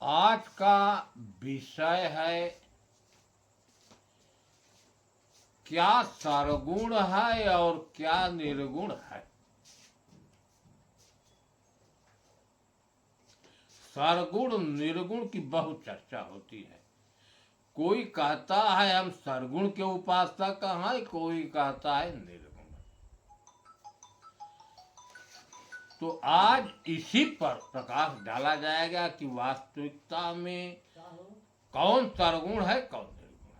आज का विषय है क्या सरगुण है और क्या निर्गुण है। सरगुण निर्गुण की बहुत चर्चा होती है। कोई कहता है हम सरगुण के उपासक हैं, कोई कहता है निर्गुण। तो आज इसी पर प्रकाश डाला जाएगा कि वास्तविकता में कौन सरगुण है कौन निर्गुण।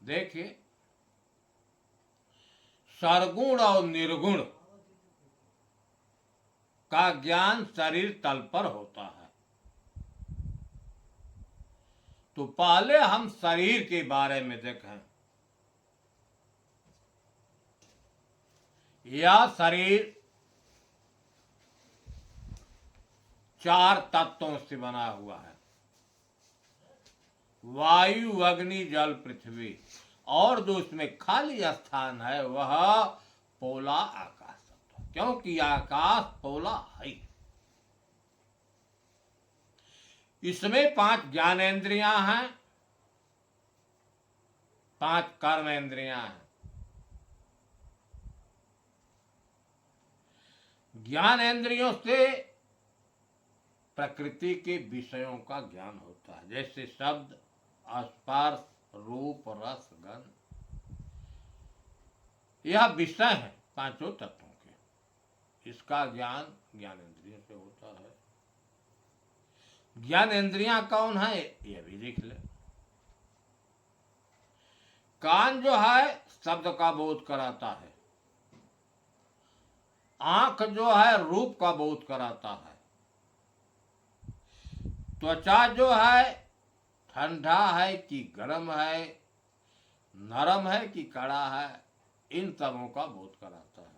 देखिए, सरगुण और निर्गुण का ज्ञान शरीर तल पर होता है। तो पहले हम शरीर के बारे में देखें। यह शरीर 4 तत्वों से बना हुआ है, वायु अग्नि जल पृथ्वी, और जो उसमें खाली स्थान है वह पोला आकाश तत्व, क्योंकि आकाश पोला है। इसमें 5 ज्ञानेंद्रियां हैं, 5 कर्मेंद्रियां हैं। ज्ञानेंद्रियों से प्रकृति के विषयों का ज्ञान होता है, जैसे शब्द, स्पर्श, रूप, रस, गंध। यह विषय है 5 तत्वों के। इसका ज्ञान ज्ञानेंद्रियों से होता है। ज्ञानेंद्रियां कौन है यह भी देख ले। कान जो है शब्द का बोध कराता है, आंख जो है रूप का बोध कराता है, त्वचा जो है ठंडा है कि गर्म है, नरम है कि कड़ा है, इन सबों का बोध कराता है।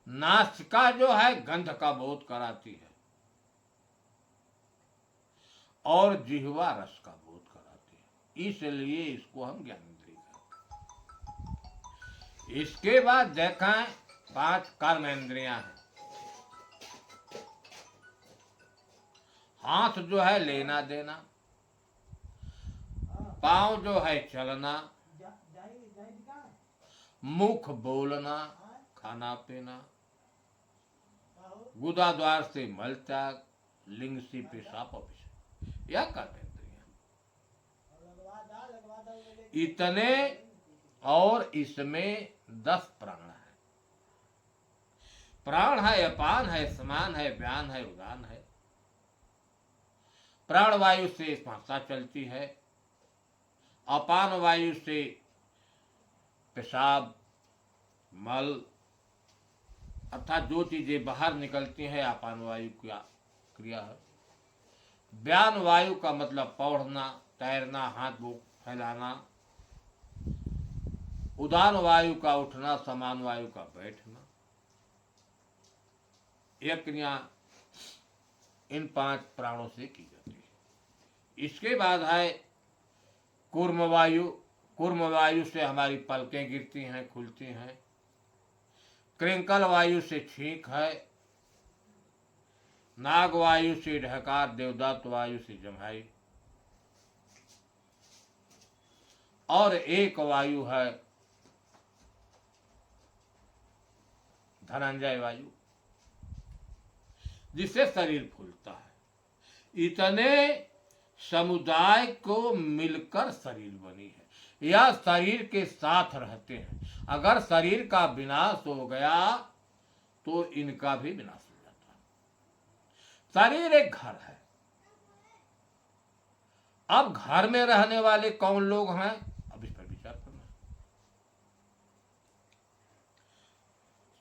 नासिका जो है गंध का बोध कराती है, और जिह्वा रस का बोध कराती है। इसलिए इसको हम ज्ञानेंद्रिय कहते हैं। इसके बाद देखें 5 कर्मेंद्रियां हैं। हाथ जो है लेना देना, पांव जो है चलना, मुख बोलना, खाना पीना, गुदा द्वार से मल त्याग, लिंग से पेशाब और यह कर्मेंद्रियां। इतने, और इसमें 10 प्राण है। प्राण है अपान है, समान है, व्यान है, उदान है। प्राण वायु से श्वासा चलती है, अपान वायु से पेशाब, मल अर्थात जो चीजें बाहर निकलती हैं अपान वायु की क्रिया है। व्यान वायु का मतलब पौड़ना, तैरना, हाथ मुंह फैलाना। उदान वायु का उठना, समान वायु का बैठना। यह क्रिया इन 5 प्राणों से की जाती है। इसके बाद है कूर्म वायु। कूर्म वायु से हमारी पलकें गिरती हैं, खुलती हैं। कृंकल वायु से छींक है। नाग वायु से ढकार, देवदत्त वायु से जम्हाई, और एक वायु है धनंजय वायु, जिससे शरीर फूलता है। इतने समुदाय को मिलकर शरीर बनी है। यह शरीर के साथ रहते हैं। अगर शरीर का विनाश हो गया तो इनका भी विनाश हो जाता है। शरीर एक घर है। अब घर में रहने वाले कौन लोग हैं, अब इस पर विचार करना।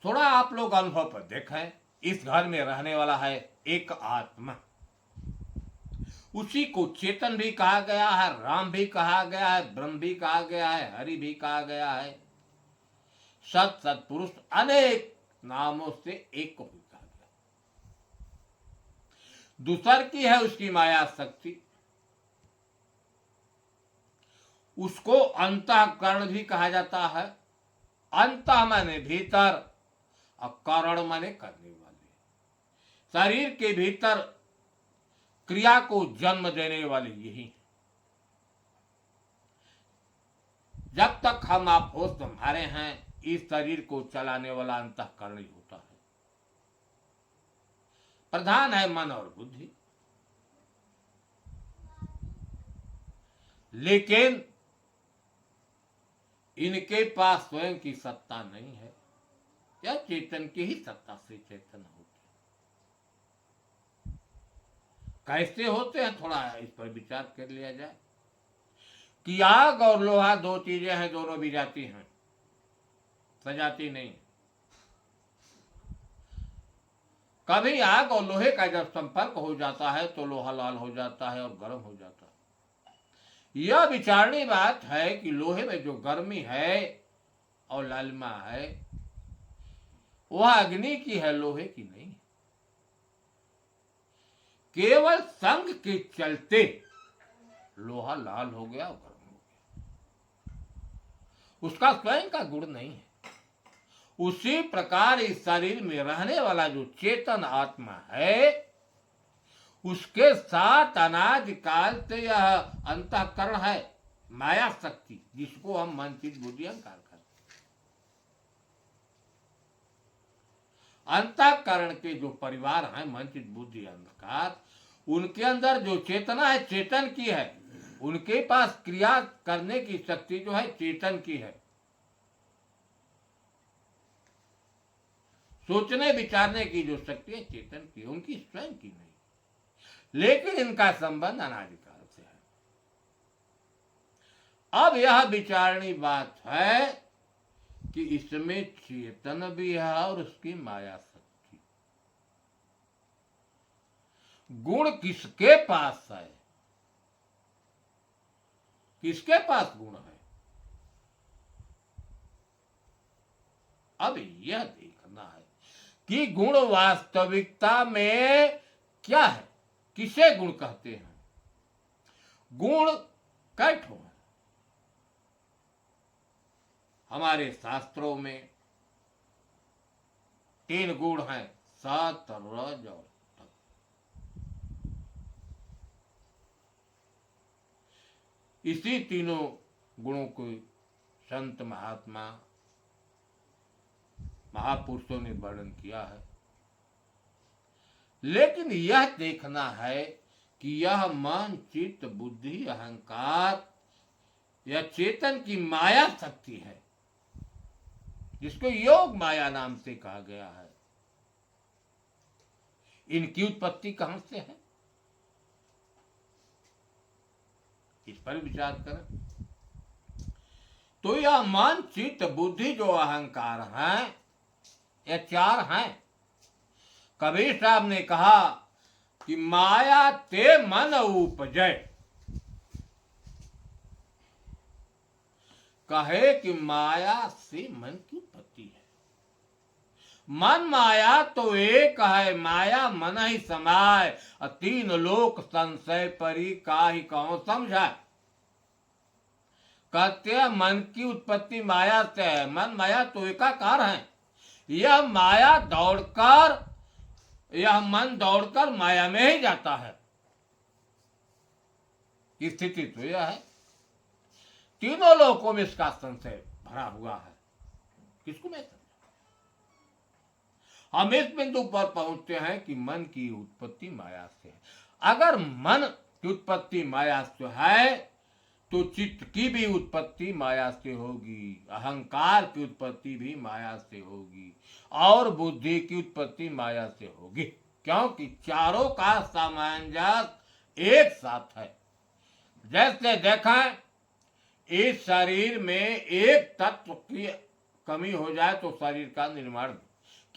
थोड़ा आप लोग अनुभव पर देखें। इस घर में रहने वाला है एक आत्मा। उसी को चेतन भी कहा गया है, राम भी कहा गया है, ब्रह्म भी कहा गया है, हरि भी कहा गया है। सत सत्पुरुष अनेक नामों से एक को भी कहा गया। दूसर की है उसकी माया शक्ति। उसको अंतःकरण भी कहा जाता है। अंतः माने भीतर, और कारण माने करने वाले, शरीर के भीतर क्रिया को जन्म देने वाले यही हैं। जब तक हम आप होश संभाले हैं, इस शरीर को चलाने वाला अंतःकरण ही होता है। प्रधान है मन और बुद्धि, लेकिन इनके पास स्वयं की सत्ता नहीं है। यह चेतन की ही सत्ता से चेतन होते हैं। कैसे होते हैं, थोड़ा इस पर विचार कर लिया जाए कि आग और लोहा दो चीजें हैं, दोनों भी जाती हैं, सजाती नहीं। कभी आग और लोहे का जब संपर्क हो जाता है तो लोहा लाल हो जाता है और गर्म हो जाता है। यह विचारणी बात है कि लोहे में जो गर्मी है और लालिमा है वह अग्नि की है, लोहे की नहीं। केवल संग के चलते लोहा लाल हो गया और गर्म हो गया, उसका स्वयं का गुण नहीं है। उसी प्रकार इस शरीर में रहने वाला जो चेतन आत्मा है, उसके साथ अनाज काल से यह अंतःकरण है, माया शक्ति, जिसको हम मन चित्त बुद्धि अहंकार करते हैं। अंतःकरण के जो परिवार हैं, मन चित्त बुद्धि अहंकार, उनके अंदर जो चेतना है चेतन की है, उनके पास क्रिया करने की शक्ति जो है चेतन की है, सोचने विचारने की जो शक्ति है चेतन की है, उनकी स्वयं की नहीं। लेकिन इनका संबंध अनादिकाल से है। अब यह विचारणी बात है कि इसमें चेतन भी है और उसकी माया शक्ति। गुण किसके पास है, किसके पास गुण है, अब यह देखना है कि गुण वास्तविकता में क्या है, किसे गुण कहते हैं। गुण कई ठो है हमारे शास्त्रों में, 3 गुण हैं, सत रज और तम। इसी तीनों गुणों को संत महात्मा महापुरुषों ने वर्णन किया है। लेकिन यह देखना है कि यह मन चित्त बुद्धि अहंकार यह चेतन की माया शक्ति है, जिसको योग माया नाम से कहा गया है। इनकी उत्पत्ति कहां से है, इस पर विचार करें। तो यह मन चित्त बुद्धि जो अहंकार हैं, यह 4 हैं। कबीर साहब ने कहा कि माया ते मन उपजय, कहे कि माया से मन की उत्पत्ति है। मन माया तो एक है, माया मन ही समाय, 3 लोक संशय परी काहि कहो समझाए। कहते हैं मन की उत्पत्ति माया से है, मन माया तो एकाकार है। यह माया दौड़कर, यह मन दौड़कर माया में ही जाता है। स्थिति तो यह है, तीनों लोकों में इसका संशय भरा हुआ है। किसको मैं समझा? हम इस बिंदु पर पहुंचते हैं कि मन की उत्पत्ति माया से है। अगर मन की उत्पत्ति माया से है तो चित्त की भी उत्पत्ति माया से होगी, अहंकार की उत्पत्ति भी माया से होगी और बुद्धि की उत्पत्ति माया से होगी, क्योंकि चारों का सामंजस्य एक साथ है। जैसे देखें, इस शरीर में एक तत्व की कमी हो जाए तो शरीर का निर्माण,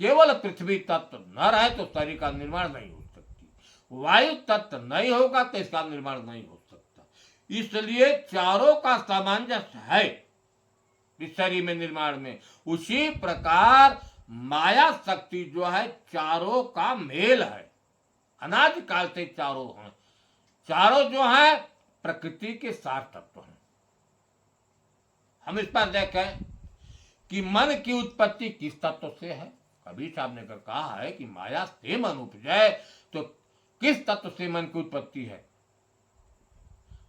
केवल पृथ्वी तत्व न रहे तो शरीर का निर्माण नहीं हो सकती, वायु तत्व नहीं होगा तो इसका निर्माण नहीं हो सकता। इसलिए चारों का सामंजस्य है इस शरीर में निर्माण में। उसी प्रकार माया शक्ति जो है चारों का मेल है, अनादिकाल से चारों हैं। चारों जो है प्रकृति के सार तत्व हैं। हम इस पर देखें कि मन की उत्पत्ति किस तत्व से है, कबीर साहब ने कहा है कि माया से मन उपजय, तो किस तत्व से मन की उत्पत्ति है?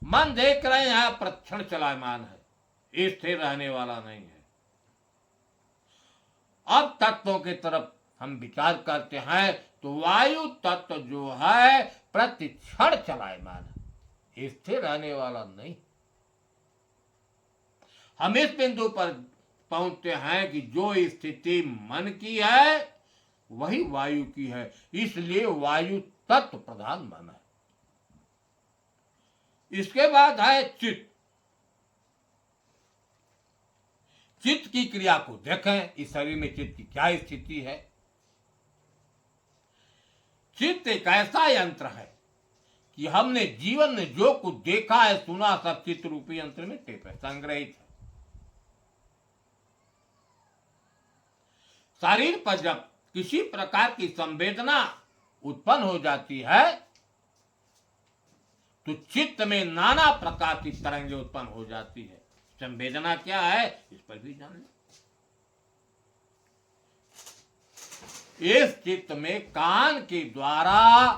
मन देख रहे हैं प्रतिक्षण चलायमान है, स्थिर रहने वाला नहीं है। अब तत्वों की तरफ हम विचार करते हैं तो वायु तत्व जो है प्रतिक्षण चलायमान है, स्थिर रहने वाला नहीं। हम इस बिंदु पर पहुंचते हैं कि जो स्थिति मन की है वही वायु की है, इसलिए वायु तत्व प्रधान मन है। इसके बाद है चित्त। चित्त की क्रिया को देखें, इस शरीर में चित्त की क्या स्थिति है। चित्त एक ऐसा यंत्र है कि हमने जीवन में जो कुछ देखा है, सुना, सब चित्त रूपी यंत्र में टेप है, संग्रहित है। शरीर पर जब किसी प्रकार की संवेदना उत्पन्न हो जाती है तो चित्त में नाना प्रकार की तरंगें उत्पन्न हो जाती है। संवेदना क्या है इस पर भी जान लें। इस चित्त में कान के द्वारा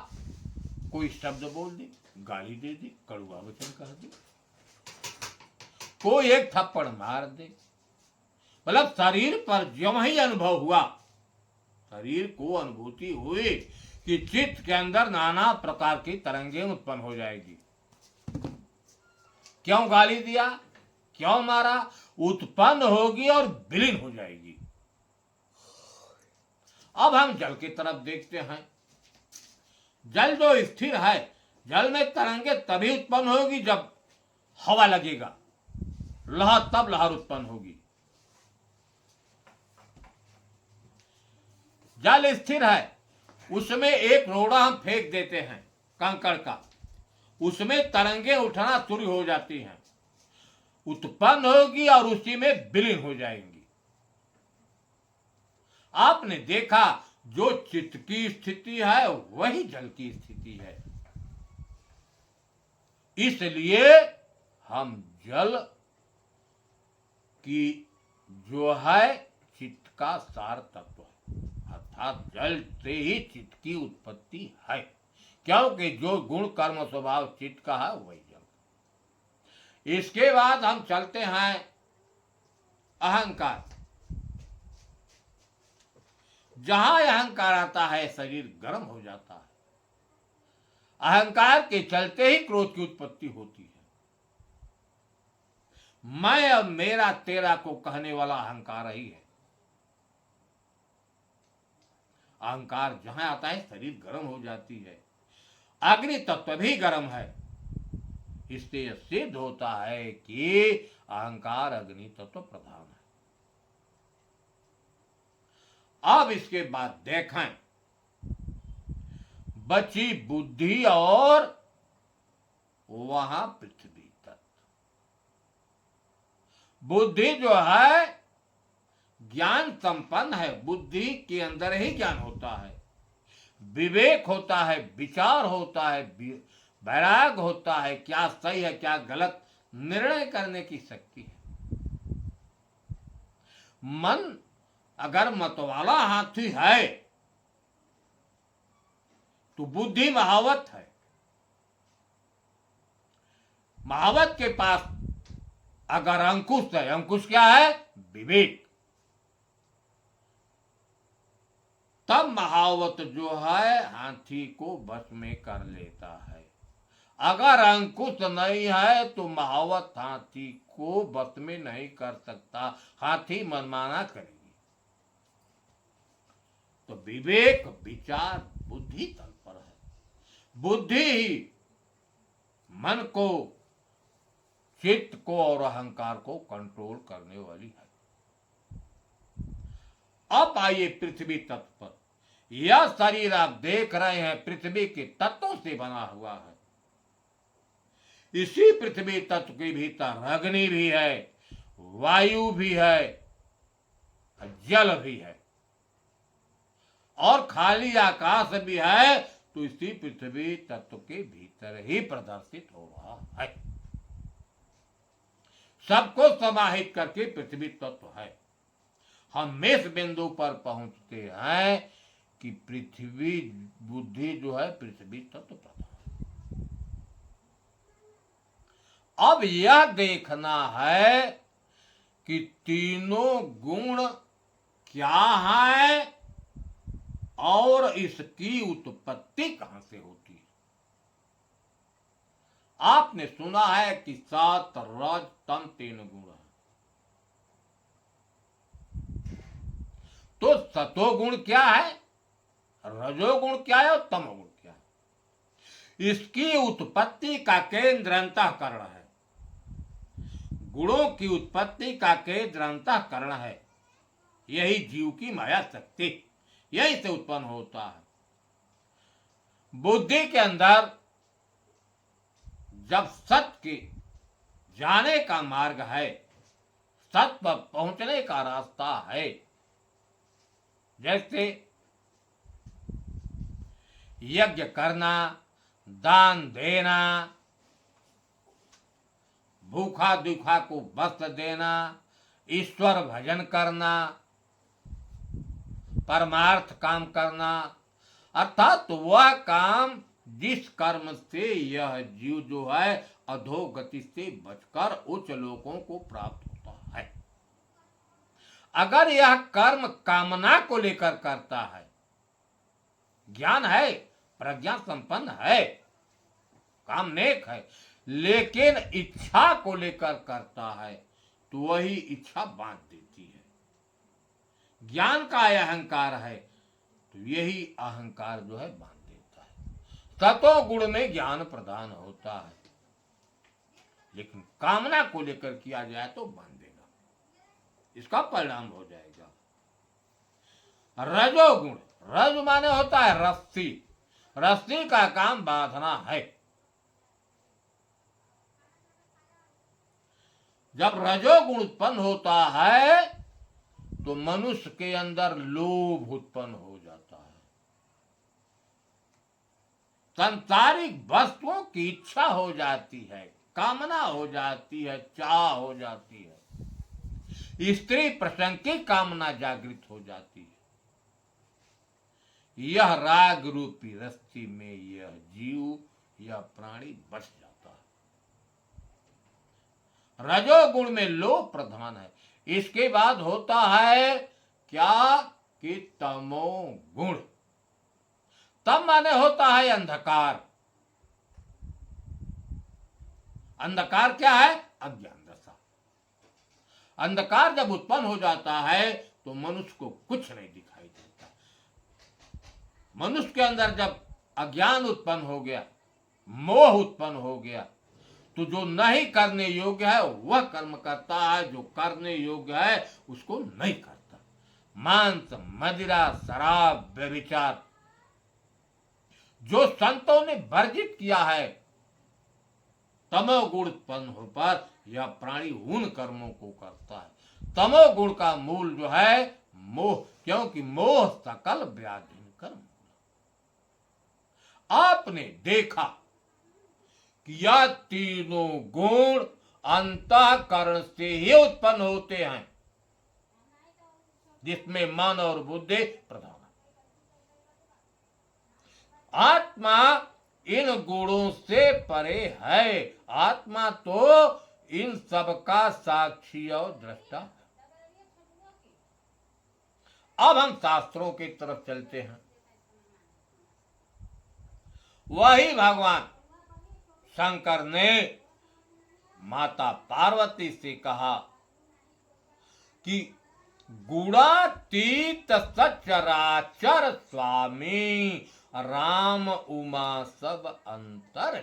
कोई शब्द बोल दे, गाली दे दे, कड़वा वचन कह दे, कोई एक थप्पड़ मार दे, मतलब शरीर पर जो ही अनुभव हुआ, शरीर को अनुभूति हुई कि चित्त के अंदर नाना प्रकार की तरंगें उत्पन्न हो जाएगी। क्यों गाली दिया, क्यों मारा, उत्पन्न होगी और विलीन हो जाएगी। अब हम जल की तरफ देखते हैं। जल जो स्थिर है, जल में तरंगे तभी उत्पन्न होगी जब हवा लगेगा, लहर, तब लहर उत्पन्न होगी। जल स्थिर है, उसमें एक रोड़ा हम फेंक देते हैं कंकड़ का, उसमें तरंगे उठना शुरू हो जाती हैं, उत्पन्न होगी और उसी में विलीन हो जाएंगी। आपने देखा जो चित्त की स्थिति है वही जल की स्थिति है। इसलिए हम जल की जो है चित्त का सार तत्व है, अर्थात जल से ही चित्त की उत्पत्ति है, क्योंकि जो गुण कर्म स्वभाव चित्त का है वही जल। इसके बाद हम चलते हैं अहंकार। जहां अहंकार आता है शरीर गर्म हो जाता है। अहंकार के चलते ही क्रोध की उत्पत्ति होती है। मैं अब मेरा तेरा को कहने वाला अहंकार ही है। अहंकार जहां आता है शरीर गर्म हो जाती है। अग्नि तत्व भी गर्म है, इससे यह सिद्ध होता है कि अहंकार अग्नि तत्व प्रधान है। अब इसके बाद देखें, बची बुद्धि और वहां पृथ्वी तत्व। बुद्धि जो है ज्ञान संपन्न है, बुद्धि के अंदर ही ज्ञान होता है, विवेक होता है, विचार होता है, वैराग होता है, क्या सही है क्या गलत निर्णय करने की शक्ति है। मन अगर मतवाला हाथी है तो बुद्धि महावत है। महावत के पास अगर अंकुश है, अंकुश क्या है, विवेक, तब महावत जो है हाथी को बस में कर लेता है। अगर अंकुश नहीं है तो महावत हाथी को बस में नहीं कर सकता, हाथी मनमाना करेगी। तो विवेक, विचार, बुद्धि तत्पर है। बुद्धि ही मन को, चित्त को और अहंकार को कंट्रोल करने वाली है। अब आइए पृथ्वी तत्व पर। यह शरीर आप देख रहे हैं पृथ्वी के तत्वों से बना हुआ है। इसी पृथ्वी तत्व के भीतर अग्नि भी है, वायु भी है, जल भी है और खाली आकाश भी है। तो इसी पृथ्वी तत्व के भीतर ही प्रदर्शित हो रहा है। सबको समाहित करके पृथ्वी तत्व है। हम इस बिंदु पर पहुंचते हैं कि पृथ्वी बुद्धि जो है पृथ्वी तत्व प्रधान। अब यह देखना है कि तीनों गुण क्या है और इसकी उत्पत्ति कहां से होती है। आपने सुना है कि 7 रज तम 3 गुण है। तो सतोगुण क्या है, रजोगुण क्या है और तमोगुण क्या है। इसकी उत्पत्ति का केंद्र अंतःकरण है। गुणों की उत्पत्ति का केंद्र अंतःकरण है। यही जीव की माया शक्ति, यही से उत्पन्न होता है। बुद्धि के अंदर जब सत्य के जाने का मार्ग है, सत्य पर पहुंचने का रास्ता है, जैसे यज्ञ करना, दान देना, भूखा दुखा को वस्त्र देना, ईश्वर भजन करना, परमार्थ काम करना, अर्थात वह काम जिस कर्म से यह जीव जो है अधोगति से बचकर उच्च लोकों को प्राप्त होता है। अगर यह कर्म कामना को लेकर करता है, ज्ञान है, प्रज्ञा संपन्न है, काम नेक है, लेकिन इच्छा को लेकर करता है तो वही इच्छा बांध देती है। ज्ञान का अहंकार है तो यही अहंकार जो है बांध देता है। सतो गुण में ज्ञान प्रदान होता है, लेकिन कामना को लेकर किया जाए तो बांध देगा, इसका परिणाम हो जाएगा। रजोगुण, रज माने होता है रस्सी, रस्सी का काम बांधना है। जब रजोगुण उत्पन्न होता है तो मनुष्य के अंदर लोभ उत्पन्न हो जाता है, सांसारिक वस्तुओं की इच्छा हो जाती है, कामना हो जाती है, चाह हो जाती है, स्त्री प्रसंग की कामना जागृत हो जाती है। यह राग रूपी रस्सी में यह जीव, यह प्राणी बच जाता है। रजोगुण में लोभ प्रधान है। इसके बाद होता है क्या कि तमोगुण। तम माने होता है अंधकार। अंधकार क्या है, अज्ञान दशा। अंधकार जब उत्पन्न हो जाता है तो मनुष्य को कुछ नहीं दिखाई देता। मनुष्य के अंदर जब अज्ञान उत्पन्न हो गया, मोह उत्पन्न हो गया, तो जो नहीं करने योग्य है वह कर्म करता है, जो करने योग्य है उसको नहीं करता। मांस, मदिरा, शराब, व्यभिचार जो संतों ने वर्जित किया है, तमोगुण उत्पन्न हो पर यह प्राणी उन कर्मों को करता है। तमोगुण का मूल जो है मोह, क्योंकि मोह सकल व्याधि कर्म। आपने देखा कि यह तीनों गुण अंतःकरण से ही उत्पन्न होते हैं, जिसमें मन और बुद्धि प्रधान है। आत्मा इन गुणों से परे है। आत्मा तो इन सब का साक्षी और दृष्टा है। अब हम शास्त्रों की तरफ चलते हैं। वही भगवान शंकर ने माता पार्वती से कहा कि गुणातीत सचराचर स्वामी राम उमा सब अंतर।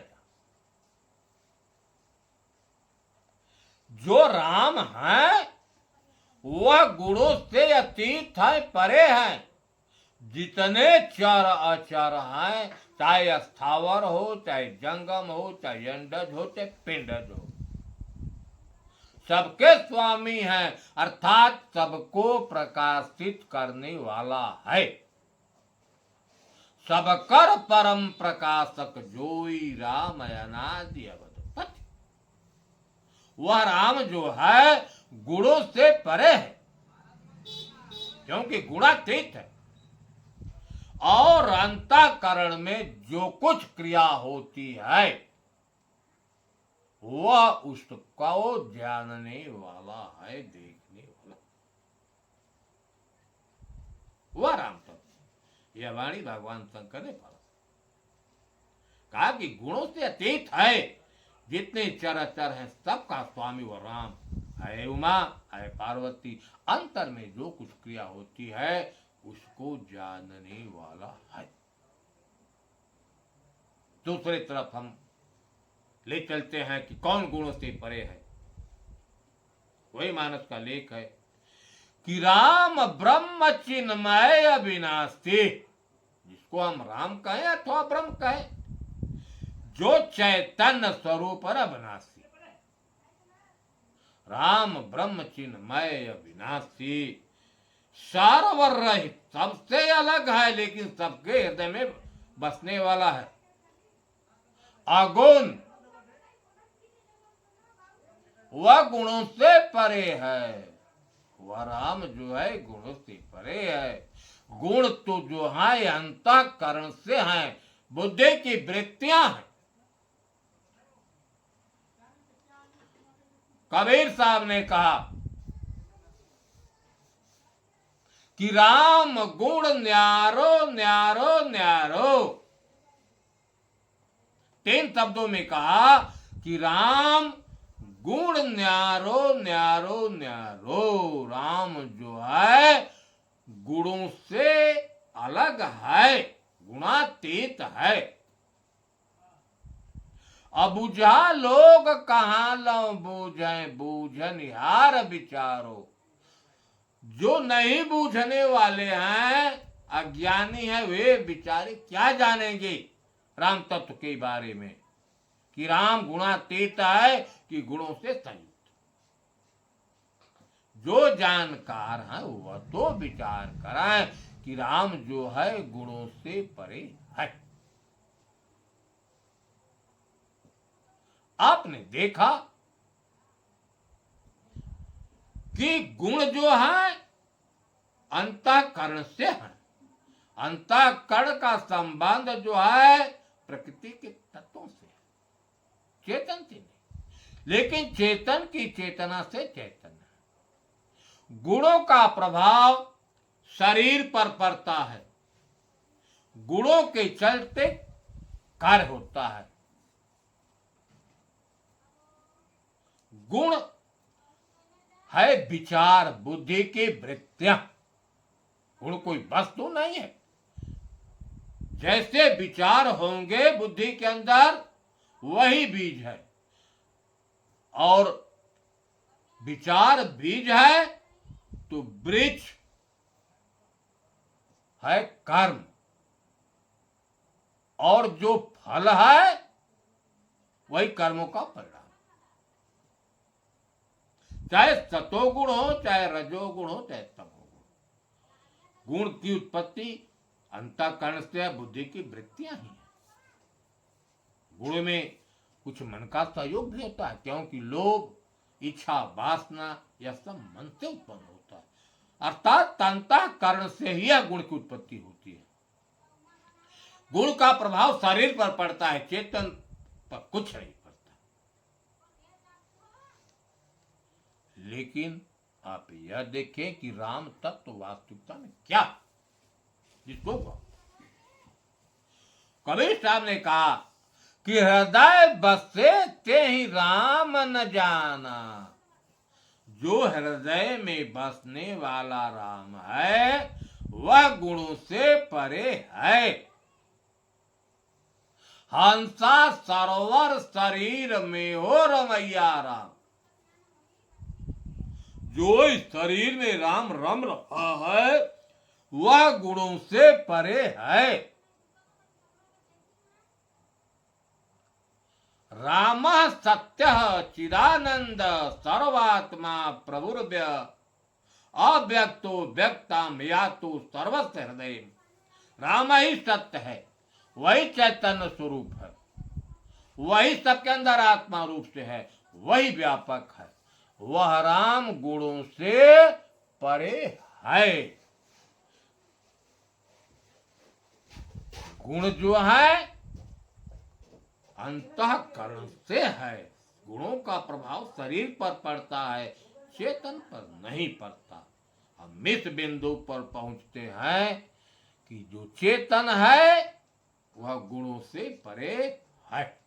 जो राम है वह गुणों से अतीत है, परे है। जितने चर अचर हैं, चाहे स्थावर हो, चाहे जंगम हो, चाहे अंडज हो, चाहे पिंडज हो, सबके स्वामी हैं, अर्थात सबको प्रकाशित करने वाला है। सबकर परम प्रकाशक जोई राम अनादि अवधपति। वह राम जो है गुणों से परे है, क्योंकि गुणातीत है। और अंतःकरण में जो कुछ क्रिया होती है वह उसको जानने वाला है, देखने वाला। वह राम तत्व, यह वाणी भगवान शंकर ने पढ़ा, कहा कि गुणों से अतीत है। जितने चराचर हैं सबका स्वामी वह राम है। उमा है पार्वती, अंतर में जो कुछ क्रिया होती है उसको जानने वाला है। दूसरी तरफ हम ले चलते हैं कि कौन गुणों से परे है। वही मानस का लेख है कि राम ब्रह्म चिन्मय अविनाशी, जिसको हम राम कहें अथवा ब्रह्म कहें, जो चैतन्य स्वरूप अविनाशी। राम ब्रह्म चिन्मय अविनाशी, सारवर रहित, सबसे अलग है लेकिन सबके हृदय में बसने वाला है। अगुण, वह गुणों से परे है। वह राम जो है गुणों से परे है। गुण तो जो है अंतःकरण से हैं, बुद्धि की वृत्तियां हैं। कबीर साहब ने कहा कि राम गुण न्यारो न्यारो न्यारो। 3 शब्दों में कहा कि राम गुण न्यारो न्यारो न्यारो। राम जो है गुणों से अलग है, गुणातीत है। अबुझा लोग कहाँ लो बूझे, बूझनिहार विचारो। जो नहीं बूझने वाले हैं, अज्ञानी है, वे बेचारे क्या जानेंगे राम तत्व के बारे में कि राम गुणातीत है कि गुणों से संयुक्त। जो जानकार है वह तो विचार कराए कि राम जो है गुणों से परे है। आपने देखा कि गुण जो है अंतःकरण से है। अंतःकरण का संबंध जो है प्रकृति के तत्वों से, चेतन से नहीं, लेकिन चेतन की चेतना से चैतन्य है। गुणों का प्रभाव शरीर पर पड़ता है, गुणों के चलते कार्य होता है। गुण है विचार बुद्धि की वृत्तियां। गुण कोई वस्तु नहीं है। जैसे विचार होंगे बुद्धि के अंदर, वही बीज है। और विचार बीज है तो वृक्ष है कर्म, और जो फल है वही कर्मों का परिणाम। चाहे सतोगुण हो, चाहे रजोगुण हो, चाहे तमोगुण। गुण की उत्पत्ति अंतःकरण से बुद्धि की वृत्तियां ही है। गुण में कुछ मन का सहयोग भी होता है, क्योंकि लोभ, इच्छा, वासना यह सब मन से उत्पन्न होता है। अर्थात अंतःकरण से ही यह गुण की उत्पत्ति होती है। गुण का प्रभाव शरीर पर पड़ता है, चेतन पर कुछ नहीं पड़ता। लेकिन आप यह देखें कि राम तत्व वास्तविकता में क्या, जिसको कबीर साहब ने कहा कि हृदय बसे ते ही राम न जाना। जो हृदय में बसने वाला राम है वह गुणों से परे है। हंसा सरोवर शरीर में हो रमैया राम। जो इस शरीर में राम रम रहा है वह गुणों से परे है। राम सत्य चिदानंद सर्वात्मा प्रभुर्व्य अव्यक्तो व्यक्तम यातो सर्वस्य हृदय। राम ही सत्य है, वही चैतन्य स्वरूप है, वही सबके अंदर आत्मा रूप से है, वही व्यापक है। वह राम गुणों से परे है। गुण जो है अंतःकरण से है। गुणों का प्रभाव शरीर पर पड़ता है, चेतन पर नहीं पड़ता। हम इस बिंदु पर पहुंचते हैं कि जो चेतन है वह गुणों से परे है।